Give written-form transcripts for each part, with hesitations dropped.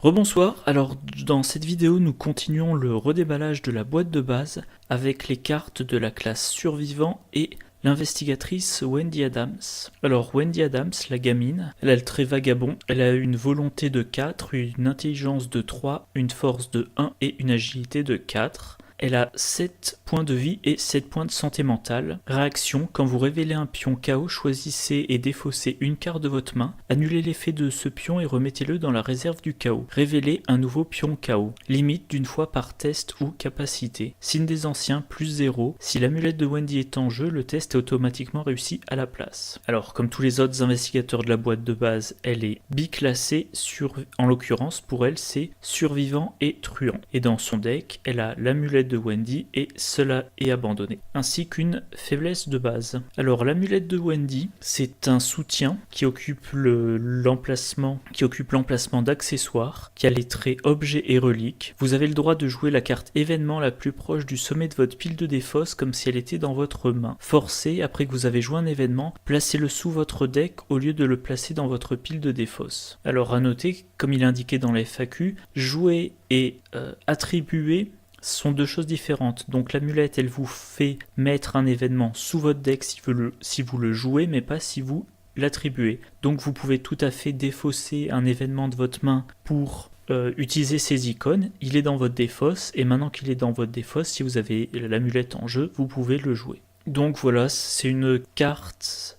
Rebonsoir, alors dans cette vidéo nous continuons le redéballage de la boîte de base avec les cartes de la classe survivant et l'investigatrice Wendy Adams. Alors Wendy Adams, la gamine, elle a le trait vagabond, elle a une volonté de 4, une intelligence de 3, une force de 1 et une agilité de 4. Elle a 7 points de vie et 7 points de santé mentale. Réaction, quand vous révélez un pion KO, choisissez et défaussez une carte de votre main, annulez l'effet de ce pion et remettez-le dans la réserve du KO. Révélez un nouveau pion KO. Limite d'une fois par test ou capacité. Signe des anciens, plus 0. Si l'amulette de Wendy est en jeu, le test est automatiquement réussi à la place. Alors, comme tous les autres investigateurs de la boîte de base, elle est biclassée, en l'occurrence, pour elle, c'est survivant et truand. Et dans son deck, elle a l'amulette de Wendy et cela est abandonné, ainsi qu'une faiblesse de base. Alors l'amulette de Wendy, c'est un soutien qui occupe l'emplacement d'accessoires, qui a les traits objets et reliques. Vous avez le droit de jouer la carte événement la plus proche du sommet de votre pile de défausse comme si elle était dans votre main. Forcé, après que vous avez joué un événement, placez-le sous votre deck au lieu de le placer dans votre pile de défausse. Alors à noter, comme il est indiqué dans la FAQ, jouer et attribuer sont deux choses différentes. Donc l'amulette, elle vous fait mettre un événement sous votre deck si vous le jouez, mais pas si vous l'attribuez. Donc vous pouvez tout à fait défausser un événement de votre main pour utiliser ces icônes. Il est dans votre défausse, et maintenant qu'il est dans votre défausse, si vous avez l'amulette en jeu, vous pouvez le jouer. Donc voilà, c'est une carte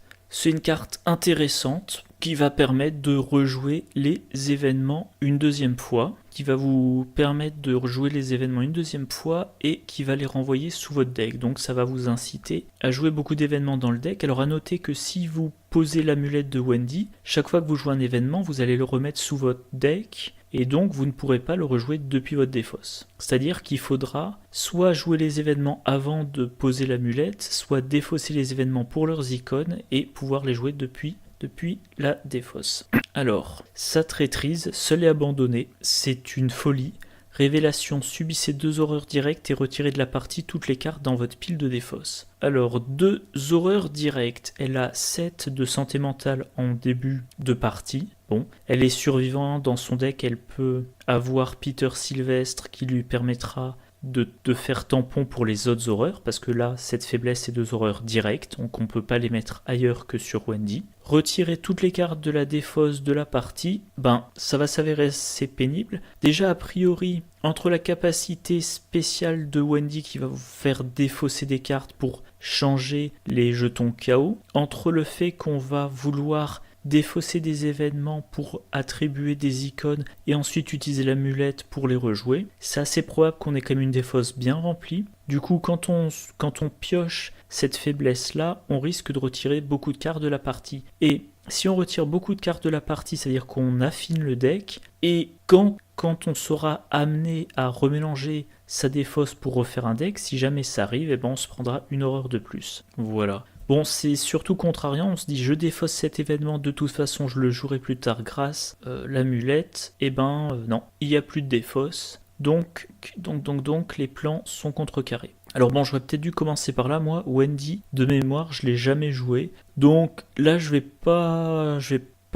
intéressante qui va permettre de rejouer les événements une deuxième fois, qui va vous permettre de rejouer les événements une deuxième fois et qui va les renvoyer sous votre deck. Donc ça va vous inciter à jouer beaucoup d'événements dans le deck. Alors à noter que si vous posez l'amulette de Wendy, chaque fois que vous jouez un événement, vous allez le remettre sous votre deck et donc vous ne pourrez pas le rejouer depuis votre défausse. C'est-à-dire qu'il faudra soit jouer les événements avant de poser l'amulette, soit défausser les événements pour leurs icônes et pouvoir les jouer depuis la défausse. Alors, sa traîtrise, seul et abandonné, c'est une folie. Révélation, subissez 2 horreurs directes et retirez de la partie toutes les cartes dans votre pile de défausse. Alors, 2 horreurs directes, elle a 7 de santé mentale en début de partie. Bon, elle est survivante, dans son deck elle peut avoir Peter Sylvestre qui lui permettra de faire tampon pour les autres horreurs, parce que là, cette faiblesse, c'est 2 horreurs directes, donc on ne peut pas les mettre ailleurs que sur Wendy. Retirer toutes les cartes de la défausse de la partie, ça va s'avérer assez pénible. Déjà, a priori, entre la capacité spéciale de Wendy qui va vous faire défausser des cartes pour changer les jetons KO, entre le fait qu'on va vouloir défausser des événements pour attribuer des icônes et ensuite utiliser l'amulette pour les rejouer, c'est assez probable qu'on ait quand même une défausse bien remplie. Du coup, quand on pioche cette faiblesse-là, on risque de retirer beaucoup de cartes de la partie. Et si on retire beaucoup de cartes de la partie, c'est-à-dire qu'on affine le deck, et quand on sera amené à remélanger sa défausse pour refaire un deck, si jamais ça arrive, on se prendra une horreur de plus. Voilà. Bon, c'est surtout contrariant, on se dit je défausse cet événement, de toute façon je le jouerai plus tard grâce l'amulette, non, il n'y a plus de défausse, donc les plans sont contrecarrés. Alors bon, j'aurais peut-être dû commencer par là, moi, Wendy, de mémoire, je l'ai jamais joué, donc là je vais pas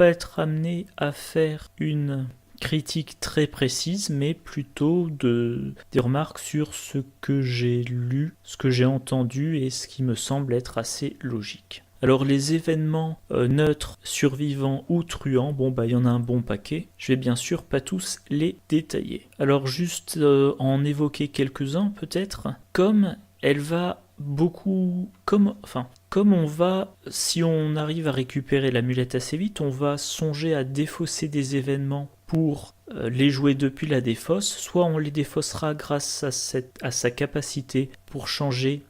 être amené à faire une critique très précise, mais plutôt des remarques sur ce que j'ai lu, ce que j'ai entendu et ce qui me semble être assez logique. Alors les événements neutres, survivants ou truands, il y en a un bon paquet. Je vais bien sûr pas tous les détailler. Alors juste en évoquer quelques-uns peut-être, comme on va, si on arrive à récupérer l'amulette assez vite, on va songer à défausser des événements pour les jouer depuis la défausse, soit on les défaussera grâce à sa capacité pour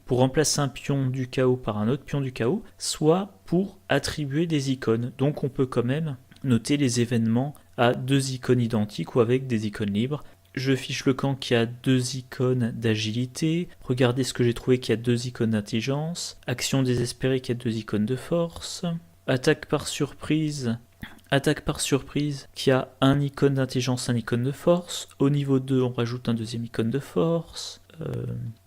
remplacer un pion du chaos par un autre pion du chaos, soit pour attribuer des icônes. Donc on peut quand même noter les événements à 2 icônes identiques ou avec des icônes libres. Je fiche le camp qui a 2 icônes d'agilité, regardez ce que j'ai trouvé qui a 2 icônes d'intelligence, action désespérée qui a 2 icônes de force, attaque par surprise qui a un icône d'intelligence, un icône de force. Au niveau 2, on rajoute un deuxième icône de force.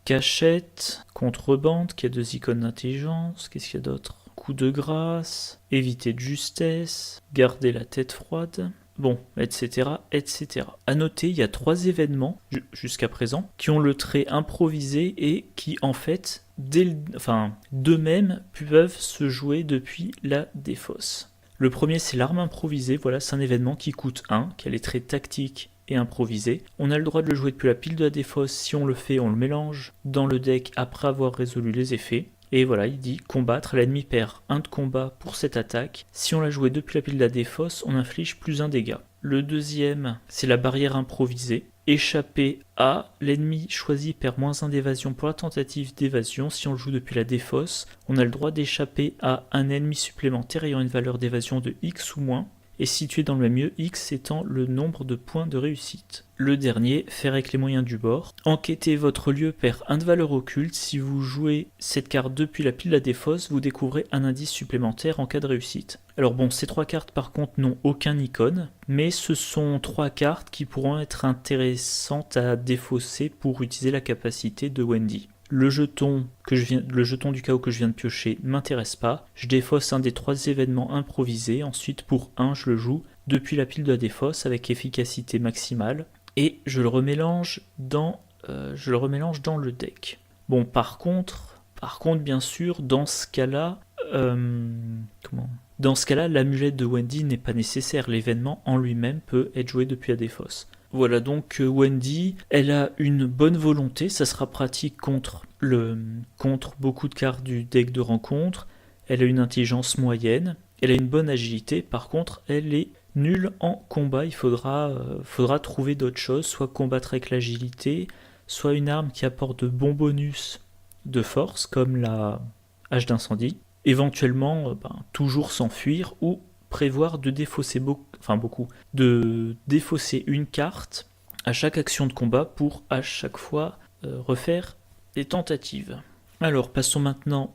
Cachette, contrebande qui a 2 icônes d'intelligence. Qu'est-ce qu'il y a d'autre? Coup de grâce, éviter de justesse, garder la tête froide. Bon, etc., etc. À noter, il y a 3 événements jusqu'à présent qui ont le trait improvisé et qui en fait, d'eux-mêmes peuvent se jouer depuis la défausse. Le premier, c'est l'arme improvisée. Voilà, c'est un événement qui coûte 1, qui a les traits tactiques et improvisés. On a le droit de le jouer depuis la pile de la défausse. Si on le fait, on le mélange dans le deck après avoir résolu les effets. Et voilà, il dit combattre, l'ennemi perd 1 de combat pour cette attaque. Si on l'a joué depuis la pile de la défausse, on inflige plus 1 dégât. Le deuxième, c'est la barrière improvisée. Échapper à, l'ennemi choisi perd moins 1 d'évasion pour la tentative d'évasion. Si on le joue depuis la défausse, on a le droit d'échapper à un ennemi supplémentaire ayant une valeur d'évasion de X ou moins, et situé dans le même lieu, X étant le nombre de points de réussite. Le dernier, faire avec les moyens du bord. Enquêter votre lieu perd 1 de valeur occulte. Si vous jouez cette carte depuis la pile de la défausse, vous découvrez un indice supplémentaire en cas de réussite. Alors bon, ces 3 cartes par contre n'ont aucun icône, mais ce sont 3 cartes qui pourront être intéressantes à défausser pour utiliser la capacité de Wendy. Le jeton du chaos que je viens de piocher ne m'intéresse pas. Je défausse un des 3 événements improvisés. Ensuite, pour 1, je le joue depuis la pile de la défausse avec efficacité maximale. Et je le remélange dans le deck. Bon, par contre, bien sûr, dans ce cas-là, l'amulette de Wendy n'est pas nécessaire. L'événement en lui-même peut être joué depuis la défausse. Voilà, donc Wendy, elle a une bonne volonté, ça sera pratique contre beaucoup de cartes du deck de rencontre. Elle a une intelligence moyenne, elle a une bonne agilité, par contre elle est nulle en combat. Il faudra trouver d'autres choses, soit combattre avec l'agilité, soit une arme qui apporte de bons bonus de force, comme la hache d'incendie. Éventuellement, toujours s'enfuir ou prévoir de défausser défausser une carte à chaque action de combat pour à chaque fois refaire des tentatives. Alors passons maintenant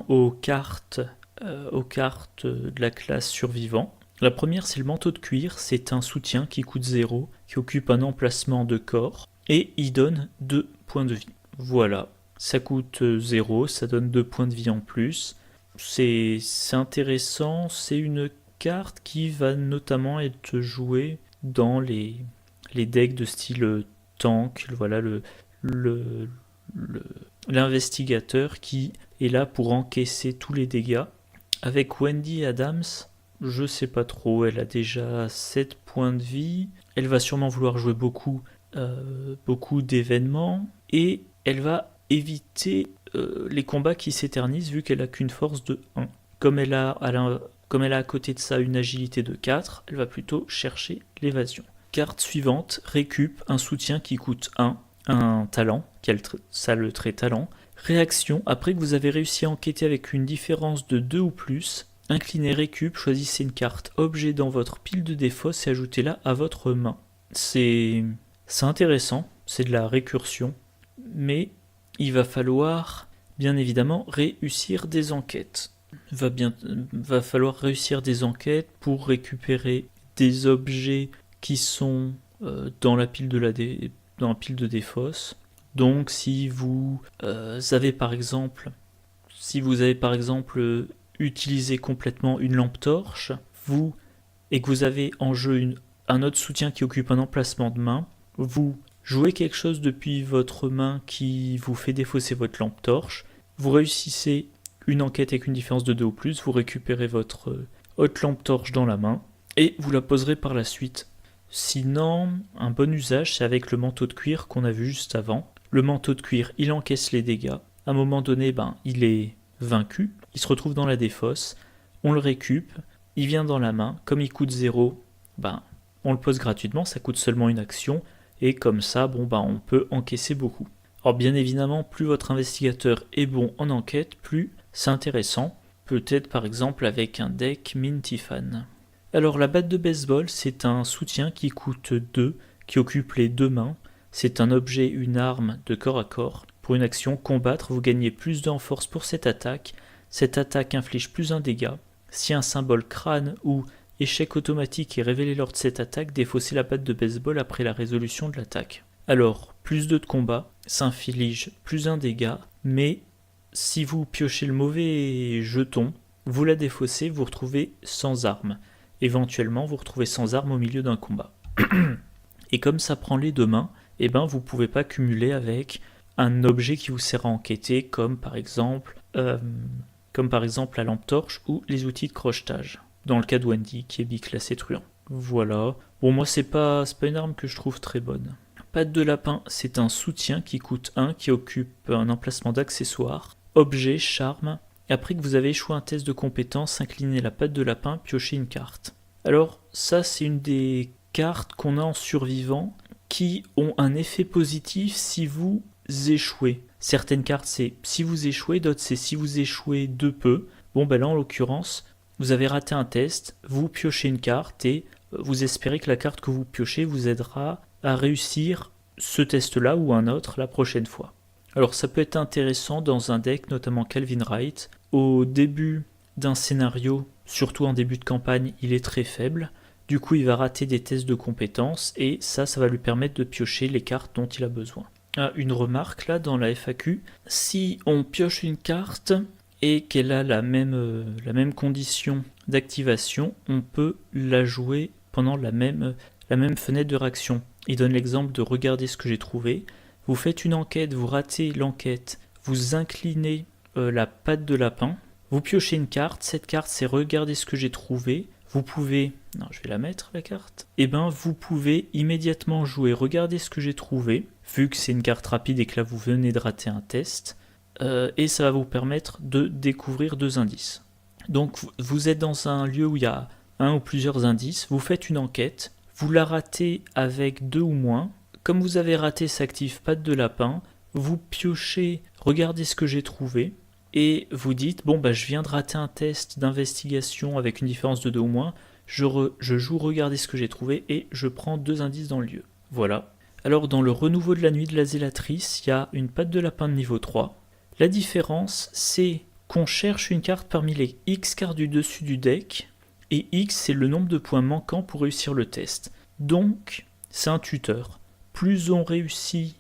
aux cartes de la classe survivant. La première, c'est le manteau de cuir. C'est un soutien qui coûte 0, qui occupe un emplacement de corps et il donne 2 points de vie. Voilà, ça coûte 0, ça donne 2 points de vie en plus. C'est intéressant, c'est une carte qui va notamment être jouée dans les decks de style tank. Voilà l'investigateur qui est là pour encaisser tous les dégâts. Avec Wendy Adams, je sais pas trop, elle a déjà 7 points de vie. Elle va sûrement vouloir jouer beaucoup d'événements et elle va éviter les combats qui s'éternisent vu qu'elle a qu'une force de 1. Comme elle a à côté de ça une agilité de 4, elle va plutôt chercher l'évasion. Carte suivante, récup, un soutien qui coûte 1, un talent, qui a le trait talent. Réaction, après que vous avez réussi à enquêter avec une différence de 2 ou plus, inclinez récup, choisissez une carte objet dans votre pile de défausse et ajoutez-la à votre main. C'est intéressant, c'est de la récursion, mais il va falloir bien évidemment réussir des enquêtes. Va falloir réussir des enquêtes pour récupérer des objets qui sont dans la pile de défausse. Donc si vous avez par exemple utilisé complètement une lampe torche, et que vous avez en jeu un autre soutien qui occupe un emplacement de main, vous jouez quelque chose depuis votre main qui vous fait défausser votre lampe torche, vous réussissez une enquête avec une différence de 2 ou plus, vous récupérez votre haute lampe torche dans la main et vous la poserez par la suite. Sinon, un bon usage, c'est avec le manteau de cuir qu'on a vu juste avant. Le manteau de cuir, il encaisse les dégâts. À un moment donné, il est vaincu, il se retrouve dans la défausse, on le récup, il vient dans la main, comme il coûte 0, on le pose gratuitement, ça coûte seulement une action, et comme ça, on peut encaisser beaucoup. Alors bien évidemment, plus votre investigateur est bon en enquête, plus c'est intéressant, peut-être par exemple avec un deck Mintifan. Alors la batte de baseball, c'est un soutien qui coûte 2, qui occupe les 2 mains, c'est un objet, une arme de corps à corps. Pour une action combattre, vous gagnez plus de en force pour cette attaque inflige plus 1 dégât. Si un symbole crâne ou échec automatique est révélé lors de cette attaque, défaussez la batte de baseball après la résolution de l'attaque. Alors, plus 2 de combat, ça inflige plus 1 dégât, mais si vous piochez le mauvais jeton, vous la défaussez, vous retrouvez sans arme. éventuellement vous retrouvez sans arme au milieu d'un combat. Et comme ça prend les 2 mains, eh ben vous pouvez pas cumuler avec un objet qui vous sert à enquêter, comme par exemple la lampe torche ou les outils de crochetage, dans le cas de Wendy qui est biclassé truand. Voilà. Bon, moi c'est pas une arme que je trouve très bonne. Patte de lapin, c'est un soutien qui coûte 1, qui occupe un emplacement d'accessoires, objet, charme. Après que vous avez échoué un test de compétence, inclinez la patte de lapin, piochez une carte. Alors ça c'est une des cartes qu'on a en survivant qui ont un effet positif si vous échouez. Certaines cartes c'est si vous échouez, d'autres c'est si vous échouez de peu. Bon ben là en l'occurrence, vous avez raté un test, vous piochez une carte et vous espérez que la carte que vous piochez vous aidera à réussir ce test-là ou un autre la prochaine fois. Alors ça peut être intéressant dans un deck, notamment Calvin Wright. Au début d'un scénario, surtout en début de campagne, il est très faible. Du coup, il va rater des tests de compétences et ça va lui permettre de piocher les cartes dont il a besoin. Une remarque là dans la FAQ, si on pioche une carte et qu'elle a la même condition d'activation, on peut la jouer pendant la même fenêtre de réaction. Il donne l'exemple de regarder ce que j'ai trouvé. Vous faites une enquête, vous ratez l'enquête, vous inclinez la patte de lapin, vous piochez une carte, cette carte c'est regarder ce que j'ai trouvé. Vous pouvez, non je vais la mettre la carte, et ben vous pouvez immédiatement jouer regarder ce que j'ai trouvé, vu que c'est une carte rapide et que là vous venez de rater un test, et ça va vous permettre de découvrir 2 indices. Donc vous êtes dans un lieu où il y a un ou plusieurs indices, vous faites une enquête, vous la ratez avec 2 ou moins, comme vous avez raté s'active patte de lapin, vous piochez regardez ce que j'ai trouvé, et vous dites, bon bah je viens de rater un test d'investigation avec une différence de 2 ou moins, je joue regarder ce que j'ai trouvé et je prends 2 indices dans le lieu. Voilà. Alors dans le renouveau de la nuit de la zélatrice, il y a une patte de lapin de niveau 3. La différence c'est qu'on cherche une carte parmi les X cartes du dessus du deck, et X c'est le nombre de points manquants pour réussir le test. Donc c'est un tuteur. Plus on réussit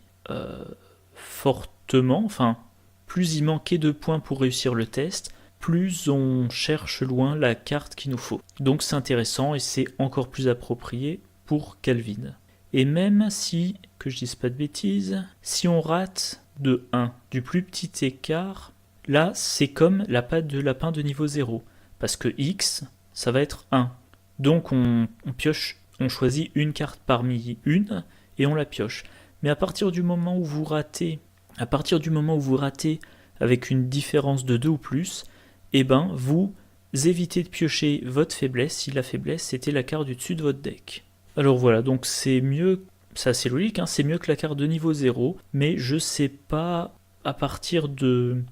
fortement, enfin plus il manquait de points pour réussir le test, plus on cherche loin la carte qu'il nous faut. Donc c'est intéressant et c'est encore plus approprié pour Calvin. Et même si, que je dise pas de bêtises, si on rate de 1, du plus petit écart, là c'est comme la patte de lapin de niveau 0. Parce que X, ça va être 1. Donc on pioche, on choisit une carte parmi une et on la pioche. Mais à partir du moment où vous ratez avec une différence de 2 ou plus, eh ben vous évitez de piocher votre faiblesse si la faiblesse c'était la carte du dessus de votre deck. Alors voilà, donc c'est mieux, c'est assez logique, hein, c'est mieux que la carte de niveau 0, mais je sais pas à partir de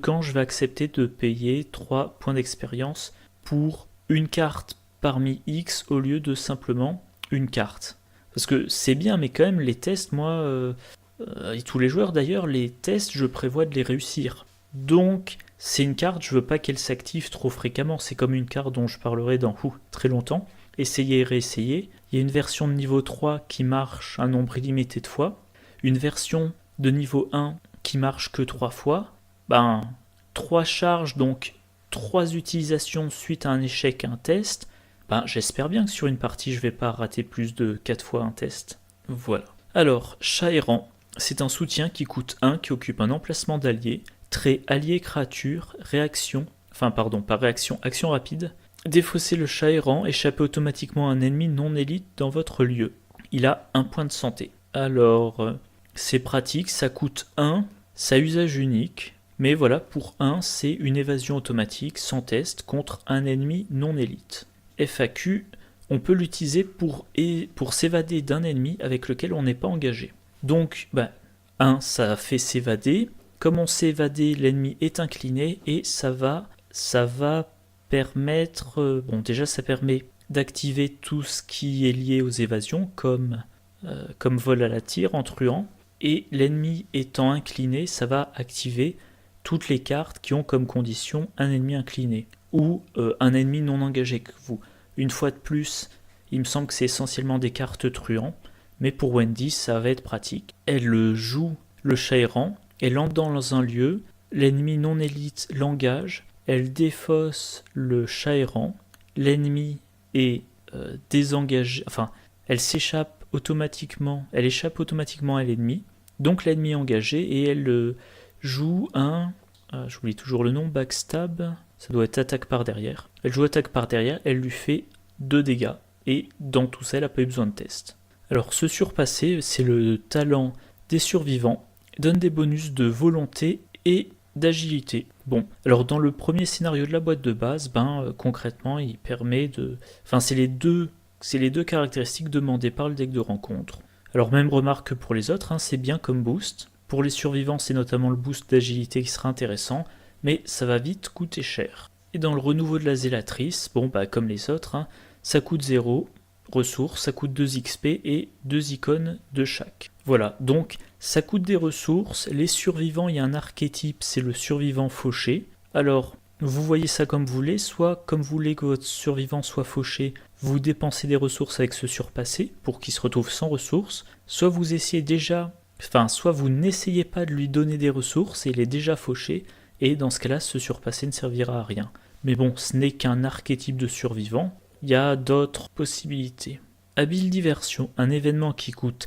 quand je vais accepter de payer 3 points d'expérience pour une carte parmi X au lieu de simplement une carte. Parce que c'est bien, mais quand même les tests, moi... et tous les joueurs d'ailleurs, les tests, je prévois de les réussir. Donc, c'est une carte, je veux pas qu'elle s'active trop fréquemment. C'est comme une carte dont je parlerai dans très longtemps. Essayez et réessayez. Il y a une version de niveau 3 qui marche un nombre illimité de fois. Une version de niveau 1 qui marche que 3 fois. 3 charges, donc 3 utilisations suite à un échec, un test. J'espère bien que sur une partie, je vais pas rater plus de 4 fois un test. Voilà. Alors, chat errant. C'est un soutien qui coûte 1, qui occupe un emplacement d'allié, trait allié créature, réaction, action rapide. Défausser le chat errant, échapper automatiquement à un ennemi non élite dans votre lieu. Il a 1 point de santé. Alors, c'est pratique, ça coûte 1, ça a usage unique, mais voilà, pour 1, c'est une évasion automatique sans test contre un ennemi non élite. FAQ, on peut l'utiliser pour s'évader d'un ennemi avec lequel on n'est pas engagé. Donc, 1, ça fait s'évader. Comme on s'est évadé, l'ennemi est incliné et ça va permettre... déjà, ça permet d'activer tout ce qui est lié aux évasions, comme vol à la tire en truand. Et l'ennemi étant incliné, ça va activer toutes les cartes qui ont comme condition un ennemi incliné ou un ennemi non engagé que vous. Une fois de plus, il me semble que c'est essentiellement des cartes truands. Mais pour Wendy, ça va être pratique. Elle joue le chat errant, elle entre dans un lieu, l'ennemi non élite l'engage, elle défausse le chat errant, l'ennemi est désengagé, enfin, elle échappe automatiquement à l'ennemi, donc l'ennemi est engagé et elle joue un, j'oublie toujours le nom, backstab, ça doit être attaque par derrière. Elle joue attaque par derrière, elle lui fait 2 dégâts, et dans tout ça, elle n'a pas eu besoin de test. Alors, se surpasser, c'est le talent des survivants, donne des bonus de volonté et d'agilité. Bon, alors dans le premier scénario de la boîte de base, concrètement, il permet de... Enfin, c'est les deux caractéristiques demandées par le deck de rencontre. Alors, même remarque que pour les autres, c'est bien comme boost. Pour les survivants, c'est notamment le boost d'agilité qui sera intéressant, mais ça va vite coûter cher. Et dans le renouveau de la zélatrice, comme les autres, ça coûte 0 ressources, ça coûte 2 XP et 2 icônes de chaque. Voilà, donc ça coûte des ressources. Les survivants, il y a un archétype, c'est le survivant fauché. Alors, vous voyez ça comme vous voulez, soit comme vous voulez que votre survivant soit fauché, vous dépensez des ressources avec ce surpassé pour qu'il se retrouve sans ressources, soit vous essayez déjà, soit vous n'essayez pas de lui donner des ressources et il est déjà fauché, et dans ce cas-là, ce surpassé ne servira à rien. Mais bon, ce n'est qu'un archétype de survivant, il y a d'autres possibilités. Habile diversion, un événement qui coûte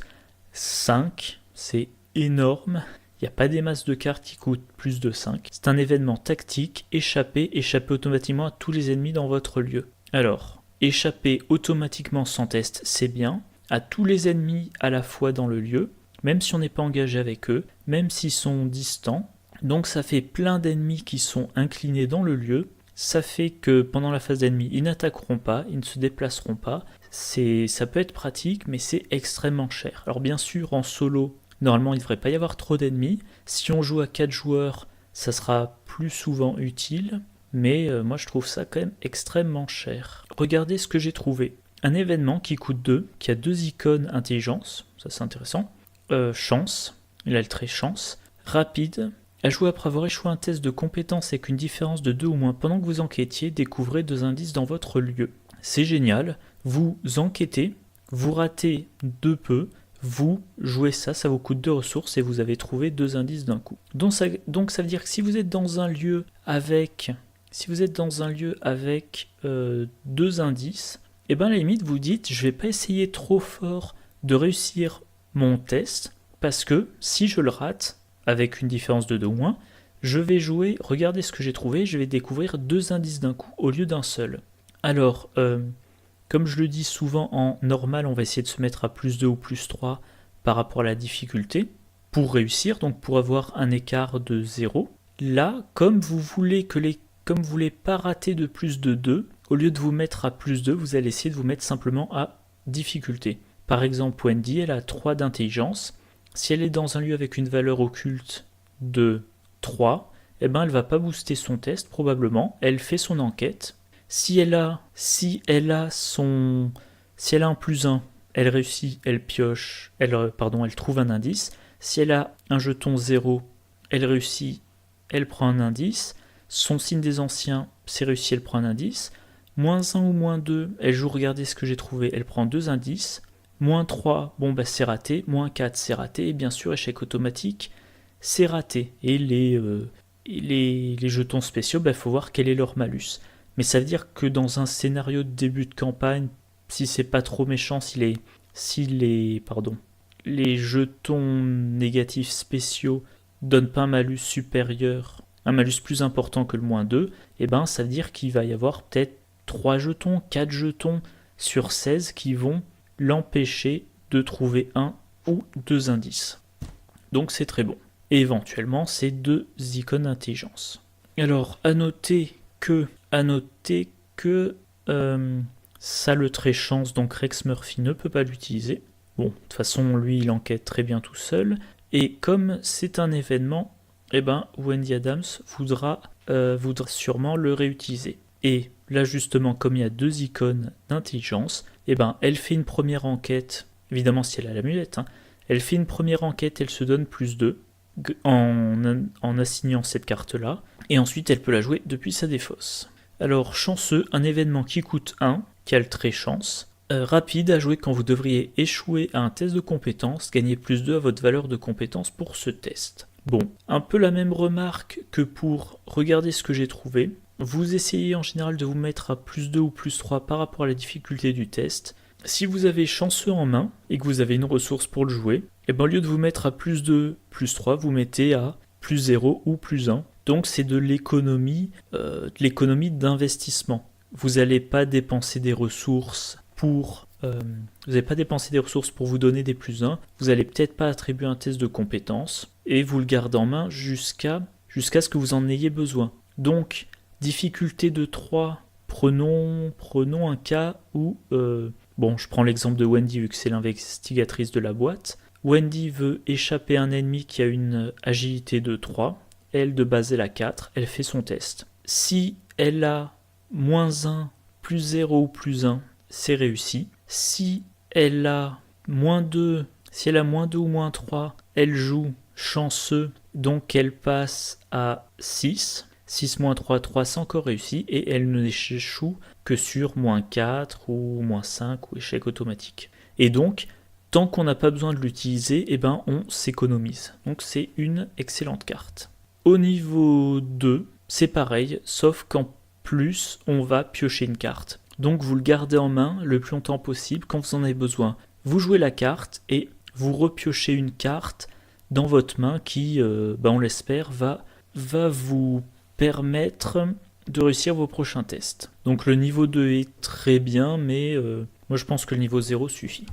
5, c'est énorme. Il n'y a pas des masses de cartes qui coûtent plus de 5. C'est un événement tactique, échapper automatiquement à tous les ennemis dans votre lieu. Alors, échapper automatiquement sans test, c'est bien. À tous les ennemis à la fois dans le lieu, même si on n'est pas engagé avec eux, même s'ils sont distants. Donc ça fait plein d'ennemis qui sont inclinés dans le lieu. Ça fait que pendant la phase d'ennemi, ils n'attaqueront pas, ils ne se déplaceront pas. Ça peut être pratique, mais c'est extrêmement cher. Alors bien sûr, en solo, normalement, il ne devrait pas y avoir trop d'ennemis. Si on joue à 4 joueurs, ça sera plus souvent utile. Mais moi, je trouve ça quand même extrêmement cher. Regardez ce que j'ai trouvé. Un événement qui coûte 2, qui a 2 icônes intelligence, ça c'est intéressant. Chance, il a le trait chance. Rapide. À jouer après avoir échoué un test de compétence avec une différence de 2 ou moins pendant que vous enquêtiez, découvrez 2 indices dans votre lieu. C'est génial, vous enquêtez, vous ratez de peu, vous jouez ça vous coûte 2 ressources et vous avez trouvé 2 indices d'un coup. Donc ça veut dire que si vous êtes dans un lieu avec 2 indices, et à la limite vous dites je vais pas essayer trop fort de réussir mon test parce que si je le rate, avec une différence de 2 ou moins, je vais jouer, regardez ce que j'ai trouvé, je vais découvrir 2 indices d'un coup, au lieu d'un seul. Alors, comme je le dis souvent en normal, on va essayer de se mettre à plus 2 ou plus 3 par rapport à la difficulté, pour réussir, donc pour avoir un écart de 0. Là, comme vous voulez pas rater de plus de 2, au lieu de vous mettre à plus 2, vous allez essayer de vous mettre simplement à difficulté. Par exemple, Wendy, elle a 3 d'intelligence. Si elle est dans un lieu avec une valeur occulte de 3, elle ne va pas booster son test probablement, elle fait son enquête. Si elle a un plus 1, elle réussit, elle pioche, elle trouve un indice. Si elle a un jeton 0, elle réussit, elle prend un indice. Son signe des anciens, c'est réussi, elle prend un indice. Moins 1 ou moins 2, elle joue, regardez ce que j'ai trouvé, elle prend 2 indices. Moins 3, c'est raté. Moins 4, c'est raté. Et bien sûr, échec automatique, c'est raté. Et les jetons spéciaux, faut voir quel est leur malus. Mais ça veut dire que dans un scénario de début de campagne, si c'est pas trop méchant, les jetons négatifs spéciaux donnent pas un malus supérieur, un malus plus important que le moins 2, ça veut dire qu'il va y avoir peut-être 3 jetons, 4 jetons sur 16 qui vont l'empêcher de trouver 1 ou 2 indices. Donc c'est très bon. Et éventuellement, c'est 2 icônes d'intelligence. Alors, à noter que ça le trait chance, donc Rex Murphy ne peut pas l'utiliser. Bon, de toute façon, lui, il enquête très bien tout seul. Et comme c'est un événement, Wendy Adams voudra sûrement le réutiliser. Et là, justement, comme il y a 2 icônes d'intelligence, elle fait une première enquête, évidemment si elle a l'amulette, elle fait une première enquête, elle se donne plus 2 en assignant cette carte-là, et ensuite elle peut la jouer depuis sa défausse. Alors, chanceux, un événement qui coûte 1, qui a le trait chance, rapide à jouer quand vous devriez échouer à un test de compétence, gagner plus 2 à votre valeur de compétence pour ce test. Bon, un peu la même remarque que pour regarder ce que j'ai trouvé. vous essayez en général de vous mettre à plus 2 ou plus 3 par rapport à la difficulté du test. Si vous avez chanceux en main et que vous avez une ressource pour le jouer, et bien au lieu de vous mettre à plus 2, plus 3, vous mettez à plus 0 ou plus 1. Donc c'est de l'économie d'investissement. Vous n'allez pas dépenser des ressources pour vous donner des plus 1. Vous n'allez peut-être pas attribuer un test de compétence et vous le gardez en main jusqu'à ce que vous en ayez besoin. Donc difficulté de 3, prenons un cas où... je prends l'exemple de Wendy vu que c'est l'investigatrice de la boîte. Wendy veut échapper à un ennemi qui a une agilité de 3. Elle, de base, elle a 4. Elle fait son test. Si elle a moins 1, plus 0 ou plus 1, c'est réussi. Si elle a moins 2, ou moins 3, elle joue chanceux, donc elle passe à 6. 6 moins 3, 3, c'est encore réussi, et elle ne échoue que sur moins 4 ou moins 5 ou échec automatique. Et donc, tant qu'on n'a pas besoin de l'utiliser, on s'économise. Donc c'est une excellente carte. Au niveau 2, c'est pareil, sauf qu'en plus, on va piocher une carte. Donc vous le gardez en main le plus longtemps possible. Quand vous en avez besoin, vous jouez la carte et vous repiochez une carte dans votre main qui, on l'espère, va vous permettre de réussir vos prochains tests. Donc le niveau 2 est très bien, mais moi je pense que le niveau 0 suffit.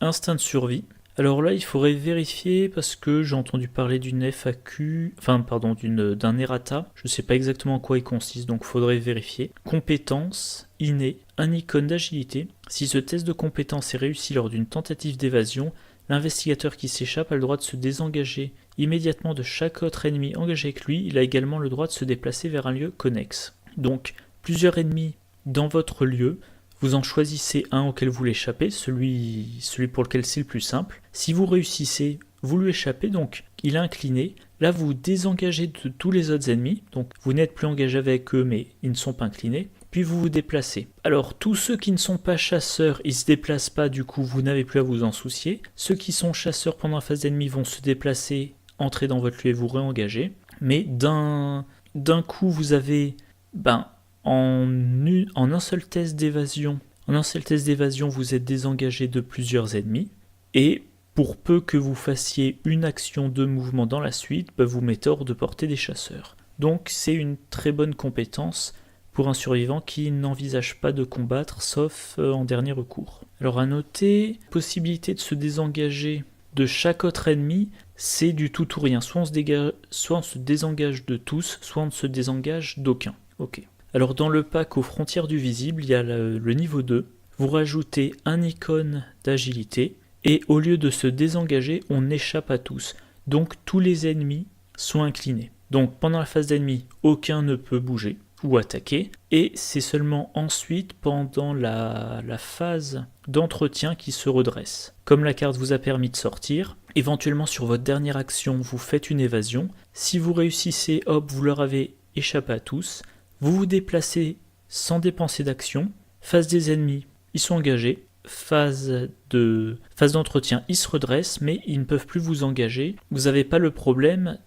Instinct de survie. Alors là, il faudrait vérifier parce que j'ai entendu parler d'une FAQ, d'un errata. Je ne sais pas exactement en quoi il consiste, donc il faudrait vérifier. Compétence, innée, un icône d'agilité. Si ce test de compétence est réussi lors d'une tentative d'évasion, l'investigateur qui s'échappe a le droit de se désengager immédiatement de chaque autre ennemi engagé avec lui. Il a également le droit de se déplacer vers un lieu connexe. Donc, plusieurs ennemis dans votre lieu. Vous en choisissez un auquel vous l'échappez, celui pour lequel c'est le plus simple. Si vous réussissez, vous lui échappez, donc il est incliné. Là, vous vous désengagez de tous les autres ennemis, donc vous n'êtes plus engagé avec eux, mais ils ne sont pas inclinés. Puis vous vous déplacez. Alors, tous ceux qui ne sont pas chasseurs, ils ne se déplacent pas, du coup, vous n'avez plus à vous en soucier. Ceux qui sont chasseurs pendant la phase d'ennemi vont se déplacer, entrer dans votre lieu et vous réengager. Mais d'un coup, vous avez... En un seul test d'évasion, vous êtes désengagé de plusieurs ennemis, et pour peu que vous fassiez une action de mouvement dans la suite, vous mettez hors de portée des chasseurs. Donc c'est une très bonne compétence pour un survivant qui n'envisage pas de combattre, sauf en dernier recours. Alors à noter, possibilité de se désengager de chaque autre ennemi, c'est du tout ou rien. Soit on se désengage de tous, soit on ne se désengage d'aucun. Ok. Alors dans le pack aux frontières du visible, il y a le niveau 2. Vous rajoutez un icône d'agilité et au lieu de se désengager, on échappe à tous. Donc tous les ennemis sont inclinés. Donc pendant la phase d'ennemi, aucun ne peut bouger ou attaquer. Et c'est seulement ensuite, pendant la phase d'entretien, qui se redresse. Comme la carte vous a permis de sortir, éventuellement sur votre dernière action, vous faites une évasion. Si vous réussissez, hop, vous leur avez échappé à tous. Vous vous déplacez sans dépenser d'action. Phase des ennemis, ils sont engagés. Phase d'entretien, ils se redressent, mais ils ne peuvent plus vous engager. Vous n'avez pas le problème,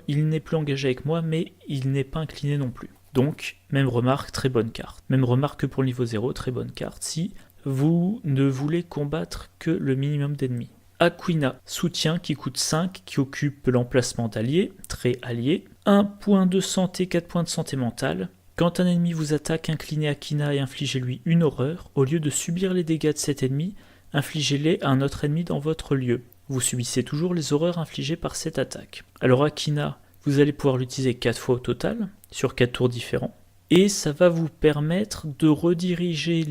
il n'est plus engagé avec moi, mais il n'est pas incliné non plus. Donc, même remarque, très bonne carte. Même remarque que pour le niveau 0, très bonne carte, si vous ne voulez combattre que le minimum d'ennemis. Aquina, soutien qui coûte 5, qui occupe l'emplacement d'allié, très allié. 1 point de santé, 4 points de santé mentale. Quand un ennemi vous attaque, inclinez Aquina et infligez-lui une horreur. Au lieu de subir les dégâts de cet ennemi, infligez-les à un autre ennemi dans votre lieu. Vous subissez toujours les horreurs infligées par cette attaque. Alors Aquina, vous allez pouvoir l'utiliser 4 fois au total, sur 4 tours différents. Et ça va vous permettre de rediriger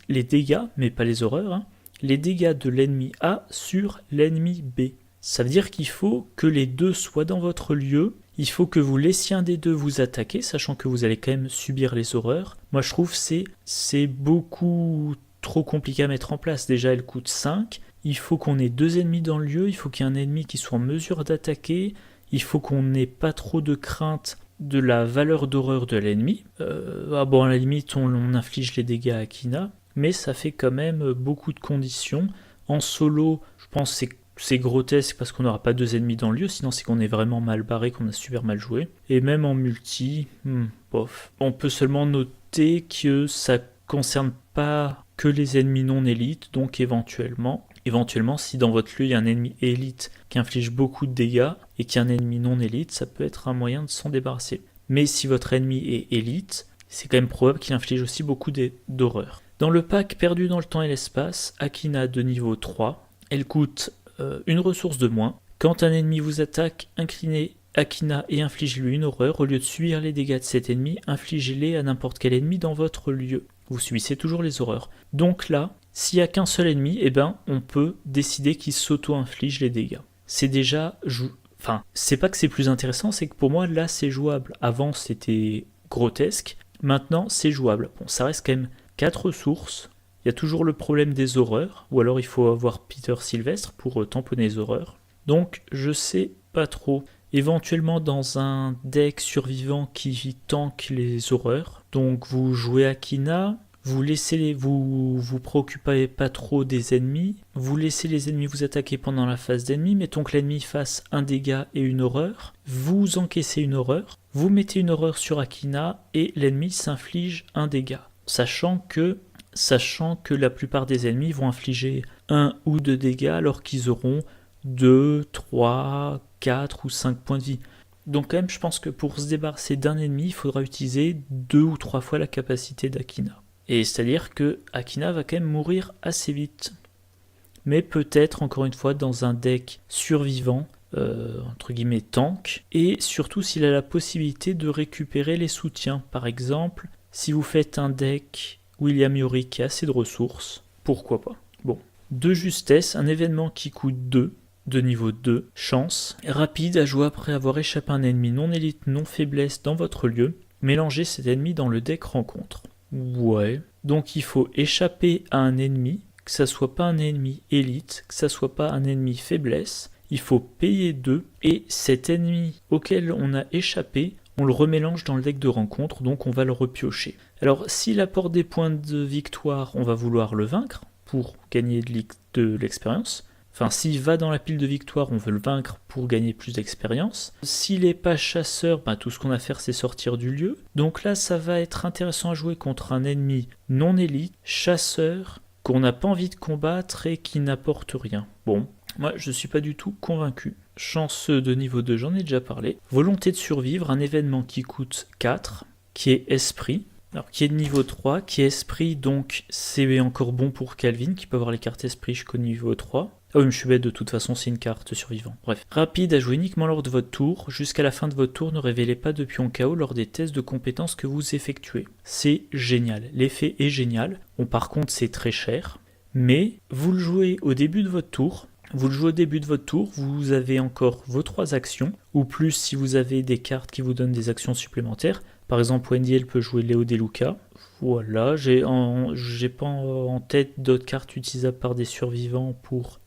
les dégâts, mais pas les horreurs, les dégâts de l'ennemi A sur l'ennemi B. Ça veut dire qu'il faut que les deux soient dans votre lieu. Il faut que vous laissiez un des deux vous attaquer, sachant que vous allez quand même subir les horreurs. Moi je trouve que c'est beaucoup trop compliqué à mettre en place. Déjà elle coûte 5, il faut qu'on ait 2 ennemis dans le lieu, il faut qu'il y ait un ennemi qui soit en mesure d'attaquer, il faut qu'on n'ait pas trop de crainte de la valeur d'horreur de l'ennemi. À la limite on inflige les dégâts à Aquina, mais ça fait quand même beaucoup de conditions. En solo, je pense que c'est c'est grotesque parce qu'on n'aura pas 2 ennemis dans le lieu, sinon c'est qu'on est vraiment mal barré, qu'on a super mal joué. Et même en multi, bof. On peut seulement noter que ça concerne pas que les ennemis non élites, donc éventuellement, si dans votre lieu il y a un ennemi élite qui inflige beaucoup de dégâts et qu'il y a un ennemi non élite, ça peut être un moyen de s'en débarrasser. Mais si votre ennemi est élite, c'est quand même probable qu'il inflige aussi beaucoup d'horreur. Dans le pack Perdu dans le temps et l'espace, Akina de niveau 3, elle coûte une ressource de moins. Quand un ennemi vous attaque, inclinez Akina et infligez-lui une horreur. Au lieu de subir les dégâts de cet ennemi, infligez-les à n'importe quel ennemi dans votre lieu. Vous subissez toujours les horreurs. Donc là, s'il n'y a qu'un seul ennemi, on peut décider qu'il s'auto-inflige les dégâts. C'est déjà... Enfin, c'est pas que c'est plus intéressant, c'est que pour moi, là, c'est jouable. Avant, c'était grotesque. Maintenant, c'est jouable. Bon, ça reste quand même 4 ressources. Il y a toujours le problème des horreurs, ou alors il faut avoir Peter Sylvestre pour tamponner les horreurs. Donc, je sais pas trop. Éventuellement dans un deck survivant qui tank les horreurs. Donc, vous jouez Akina, vous préoccupez pas trop des ennemis, vous laissez les ennemis vous attaquer pendant la phase d'ennemi, mettons que l'ennemi fasse un dégât et une horreur, vous encaissez une horreur, vous mettez une horreur sur Akina et l'ennemi s'inflige un dégât. Sachant que la plupart des ennemis vont infliger 1 ou 2 dégâts alors qu'ils auront 2, 3, 4 ou 5 points de vie. Donc quand même, je pense que pour se débarrasser d'un ennemi, il faudra utiliser 2 ou 3 fois la capacité d'Akina. Et c'est-à-dire que Akina va quand même mourir assez vite. Mais peut-être, encore une fois, dans un deck survivant, entre guillemets tank, et surtout s'il a la possibilité de récupérer les soutiens. Par exemple, si vous faites un deck William Yorick qui a assez de ressources, pourquoi pas. Bon. De justesse, un événement qui coûte 2, de niveau 2, chance, rapide à jouer après avoir échappé à un ennemi non élite, non faiblesse dans votre lieu, mélangez cet ennemi dans le deck rencontre. Ouais, donc il faut échapper à un ennemi, que ça soit pas un ennemi élite, que ça soit pas un ennemi faiblesse, il faut payer 2, et cet ennemi auquel on a échappé, on le remélange dans le deck de rencontre, donc on va le repiocher. Alors s'il apporte des points de victoire, on va vouloir le vaincre pour gagner de l'expérience. Enfin, s'il va dans la pile de victoire, on veut le vaincre pour gagner plus d'expérience. S'il n'est pas chasseur, tout ce qu'on a à faire, c'est sortir du lieu. Donc là, ça va être intéressant à jouer contre un ennemi non élite, chasseur, qu'on n'a pas envie de combattre et qui n'apporte rien. Bon, moi, je ne suis pas du tout convaincu. Chanceux de niveau 2, j'en ai déjà parlé. Volonté de survivre, un événement qui coûte 4, qui est esprit. Alors, qui est de niveau 3, qui est esprit, donc c'est encore bon pour Calvin, qui peut avoir les cartes esprit jusqu'au niveau 3. Ah oui, mais je suis bête, de toute façon, c'est une carte survivant. Bref. Rapide à jouer uniquement lors de votre tour. Jusqu'à la fin de votre tour, ne révélez pas de pion KO lors des tests de compétences que vous effectuez. C'est génial. L'effet est génial. Bon, par contre, c'est très cher. Mais vous le jouez au début de votre tour. Vous avez encore vos 3 actions, ou plus si vous avez des cartes qui vous donnent des actions supplémentaires. Par exemple, Wendy, elle peut jouer Léo DeLuca. Voilà, j'ai pas en tête d'autres cartes utilisables par des survivants pour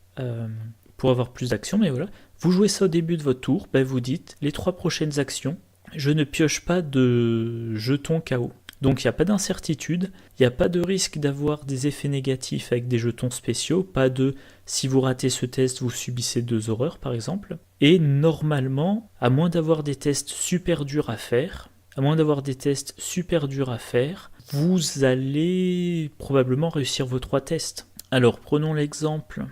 avoir plus d'actions, mais voilà. Vous jouez ça au début de votre tour, vous dites, les 3 prochaines actions, je ne pioche pas de jetons KO. Donc il n'y a pas d'incertitude, il n'y a pas de risque d'avoir des effets négatifs avec des jetons spéciaux, pas de si vous ratez ce test, vous subissez 2 horreurs par exemple. Et normalement, à moins d'avoir des tests super durs à faire, vous allez probablement réussir vos 3 tests. Alors prenons l'exemple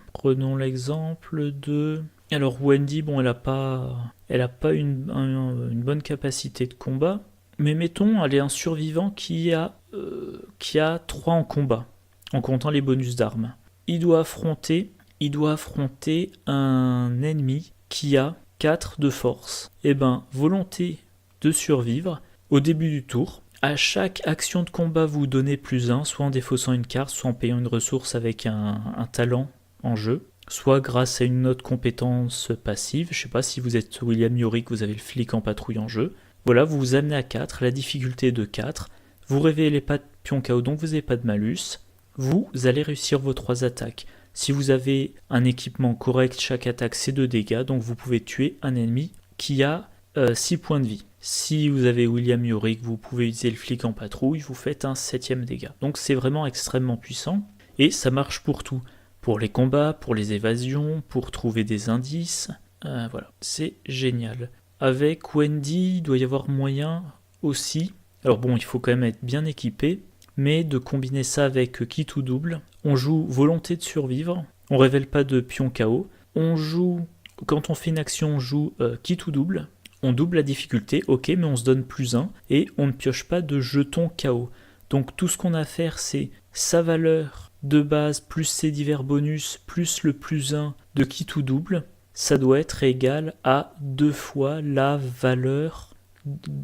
de... Alors Wendy, bon, elle a pas une bonne capacité de combat, mais mettons, elle est un survivant qui a 3 en combat, en comptant les bonus d'armes. Il doit affronter un ennemi qui a 4 de force. Volonté de survivre, au début du tour, à chaque action de combat, vous donnez +1, soit en défaussant une carte, soit en payant une ressource avec un talent en jeu, soit grâce à une autre compétence passive. Je sais pas, si vous êtes William Yorick, vous avez le flic en patrouille en jeu. Voilà, vous vous amenez à 4, la difficulté est de 4, vous révélez pas de pion KO, donc vous n'avez pas de malus, vous allez réussir vos 3 attaques. Si vous avez un équipement correct, chaque attaque c'est 2 dégâts, donc vous pouvez tuer un ennemi qui a 6 points de vie. Si vous avez William Yorick, vous pouvez utiliser le flic en patrouille, vous faites un 7ème dégât. Donc c'est vraiment extrêmement puissant, et ça marche pour tout. pour les combats, pour les évasions, pour trouver des indices. Voilà, c'est génial. Avec Wendy, il doit y avoir moyen aussi. Alors bon, il faut quand même être bien équipé, mais de combiner ça avec Kit ou double. On joue volonté de survivre, on révèle pas de pion KO. On joue, quand on fait une action, on joue Kit ou double. On double la difficulté, ok, mais on se donne +1 et on ne pioche pas de jetons KO. Donc tout ce qu'on a à faire, c'est sa valeur de base plus ses divers bonus plus le +1 de Kit ou double. Ça doit être égal à 2 fois la valeur,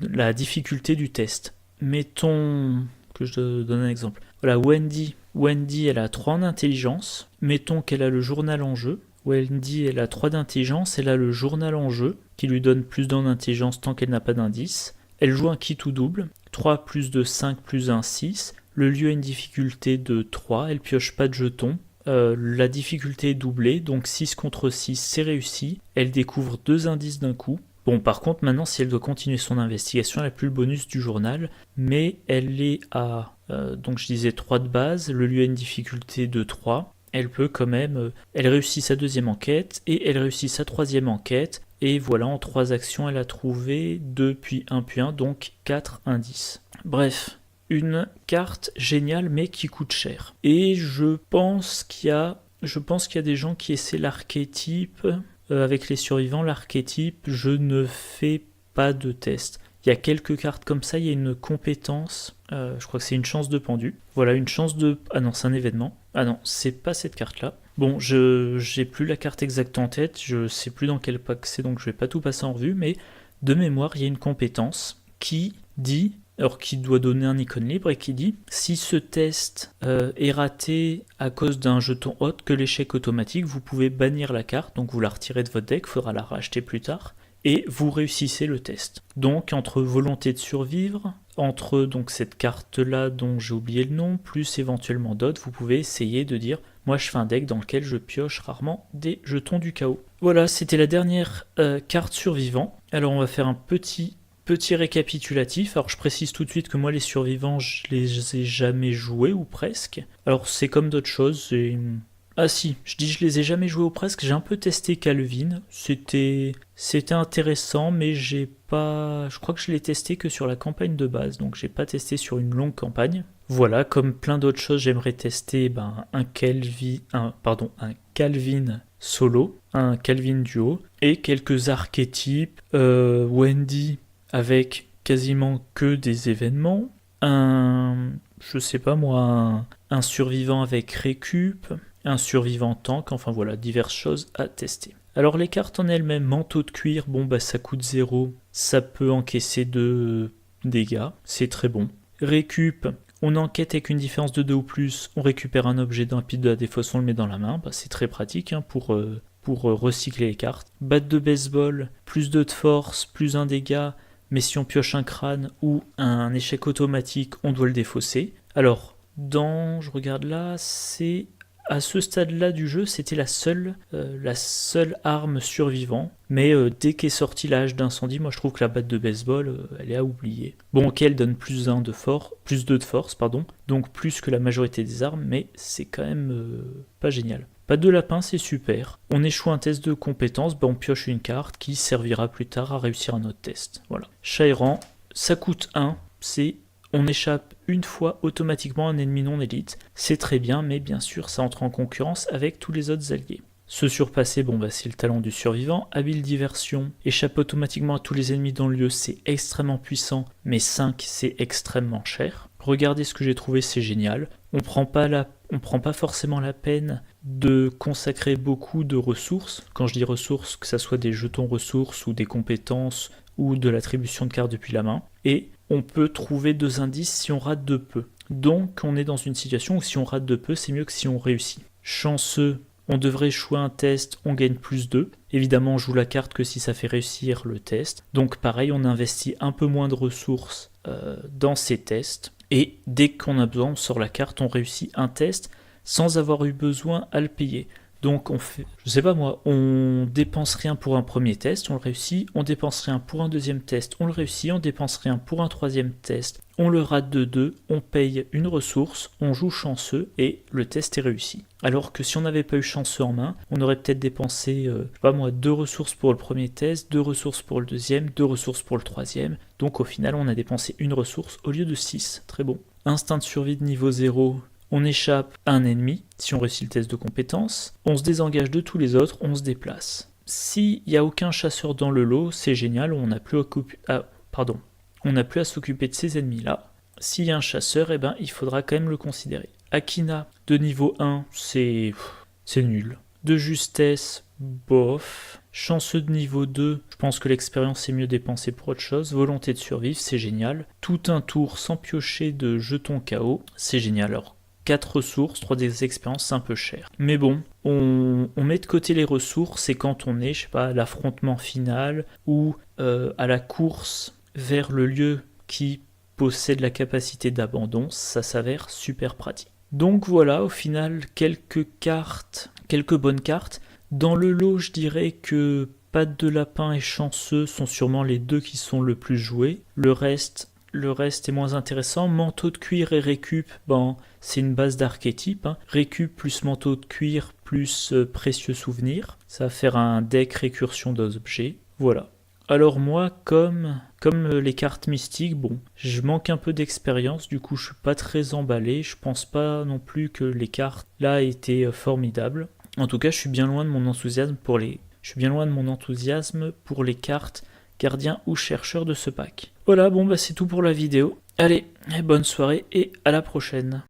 la difficulté du test. Mettons que je te donne un exemple. Voilà, Wendy, elle a 3 en intelligence. Mettons qu'elle a le journal en jeu. Wendy, elle a 3 d'intelligence, elle a le journal en jeu, qui lui donne +1 en intelligence tant qu'elle n'a pas d'indice. Elle joue un Kit ou double, 3 plus 2, 5 plus 1, 6. Le lieu a une difficulté de 3, elle pioche pas de jetons. La difficulté est doublée, donc 6 contre 6, c'est réussi. Elle découvre 2 indices d'un coup. Bon, par contre, maintenant, si elle doit continuer son investigation, elle n'a plus le bonus du journal, mais elle est à, donc je disais 3 de base, le lieu a une difficulté de 3. Elle peut quand même, elle réussit sa 2e enquête, et elle réussit sa 3e enquête, et voilà, en 3 actions, elle a trouvé 2 puis 1, donc 4 indices. Bref, une carte géniale, mais qui coûte cher. Et je pense qu'il y a des gens qui essaient l'archétype, avec les survivants, l'archétype, je ne fais pas de test. Il y a quelques cartes comme ça, il y a une compétence, je crois que c'est une chance de pendu. Voilà, une chance de... Ah non, c'est un événement. Ah non, c'est pas cette carte-là. Bon, j'ai plus la carte exacte en tête, je sais plus dans quel pack c'est, donc je vais pas tout passer en revue, mais de mémoire, il y a une compétence qui dit, alors qui doit donner un icône libre, et qui dit, si ce test est raté à cause d'un jeton hôte que l'échec automatique, vous pouvez bannir la carte, donc vous la retirez de votre deck, il faudra la racheter plus tard, et vous réussissez le test. Donc entre volonté de survivre, entre donc cette carte-là dont j'ai oublié le nom, plus éventuellement d'autres, vous pouvez essayer de dire, moi je fais un deck dans lequel je pioche rarement des jetons du chaos. Voilà, c'était la dernière carte survivant. Alors on va faire un petit récapitulatif. Alors je précise tout de suite que moi les survivants, je les ai jamais joués ou presque. Alors c'est comme d'autres choses, ah si, je dis je les ai jamais joués ou presque, j'ai un peu testé Calvin, c'était intéressant, mais je crois que je l'ai testé que sur la campagne de base, donc j'ai pas testé sur une longue campagne. Voilà, comme plein d'autres choses, j'aimerais tester un Calvin solo, un Calvin duo, et quelques archétypes, Wendy avec quasiment que des événements, un survivant avec récup, un survivant tank, enfin voilà, diverses choses à tester. Alors les cartes en elles-mêmes, manteau de cuir, ça coûte 0, ça peut encaisser 2 dégâts, c'est très bon. Récup, on enquête avec une différence de 2 ou plus, on récupère un objet d'un pile de la défausse, on le met dans la main, c'est très pratique pour recycler les cartes. Batte de baseball, plus 2 de force, plus 1 dégât, mais si on pioche un crâne ou un échec automatique, on doit le défausser. Alors, je regarde là, c'est... À ce stade-là du jeu, c'était la seule arme survivant. Mais dès qu'est sorti la hache d'incendie, moi je trouve que la batte de baseball, elle est à oublier. Bon, ok, elle donne plus 2 de force, donc plus que la majorité des armes, mais c'est quand même pas génial. Patte de lapin, c'est super. On échoue un test de compétence, on pioche une carte qui servira plus tard à réussir un autre test. Voilà. Chat errant, ça coûte 1, on échappe une fois automatiquement un ennemi non élite. C'est très bien, mais bien sûr, ça entre en concurrence avec tous les autres alliés. Se surpasser, c'est le talent du survivant. Habile diversion, échappe automatiquement à tous les ennemis dans le lieu, c'est extrêmement puissant, mais 5, c'est extrêmement cher. Regardez ce que j'ai trouvé, c'est génial. On prend pas forcément la peine de consacrer beaucoup de ressources. Quand je dis ressources, que ce soit des jetons ressources ou des compétences ou de l'attribution de cartes depuis la main. Et on peut trouver 2 indices si on rate de peu. Donc on est dans une situation où si on rate de peu, c'est mieux que si on réussit. Chanceux, on devrait échouer un test, on gagne plus 2. Évidemment, on joue la carte que si ça fait réussir le test. Donc pareil, on investit un peu moins de ressources dans ces tests. Et dès qu'on a besoin, on sort la carte, on réussit un test sans avoir eu besoin à le payer. Donc on fait, je sais pas moi, on dépense rien pour un premier test, on le réussit, on dépense rien pour un deuxième test, on le réussit, on dépense rien pour un troisième test, on le rate de 2, on paye une ressource, on joue chanceux et le test est réussi. Alors que si on n'avait pas eu chanceux en main, on aurait peut-être dépensé, je sais pas moi, 2 ressources pour le premier test, 2 ressources pour le deuxième, 2 ressources pour le troisième. Donc au final, on a dépensé une ressource au lieu de 6. Très bon. Instinct de survie de niveau 0. On échappe à un ennemi, si on réussit le test de compétence. On se désengage de tous les autres, on se déplace. S'il n'y a aucun chasseur dans le lot, c'est génial, on n'a plus à s'occuper de ces ennemis-là. S'il y a un chasseur, il faudra quand même le considérer. Akina de niveau 1, c'est nul. De justesse, bof. Chanceux de niveau 2, je pense que l'expérience est mieux dépensée pour autre chose. Volonté de survivre, c'est génial. Tout un tour sans piocher de jetons KO, c'est génial. Alors, 4 ressources, 3 des expériences, c'est un peu cher. Mais bon, on met de côté les ressources et quand on est, je sais pas, à l'affrontement final ou à la course vers le lieu qui possède la capacité d'abandon, ça s'avère super pratique. Donc voilà, au final, quelques bonnes cartes. Dans le lot, je dirais que Patte de Lapin et Chanceux sont sûrement les 2 qui sont le plus joués. Le reste est moins intéressant. Manteau de cuir et récup, c'est une base d'archétype. Récup plus manteau de cuir plus précieux souvenir. Ça va faire un deck récursion d'objets. Voilà. Alors moi, comme les cartes mystiques, je manque un peu d'expérience, du coup je suis pas très emballé. Je pense pas non plus que les cartes là étaient formidables. En tout cas, je suis bien loin de mon enthousiasme pour les cartes gardiens ou chercheurs de ce pack. Voilà, c'est tout pour la vidéo. Allez, bonne soirée et à la prochaine.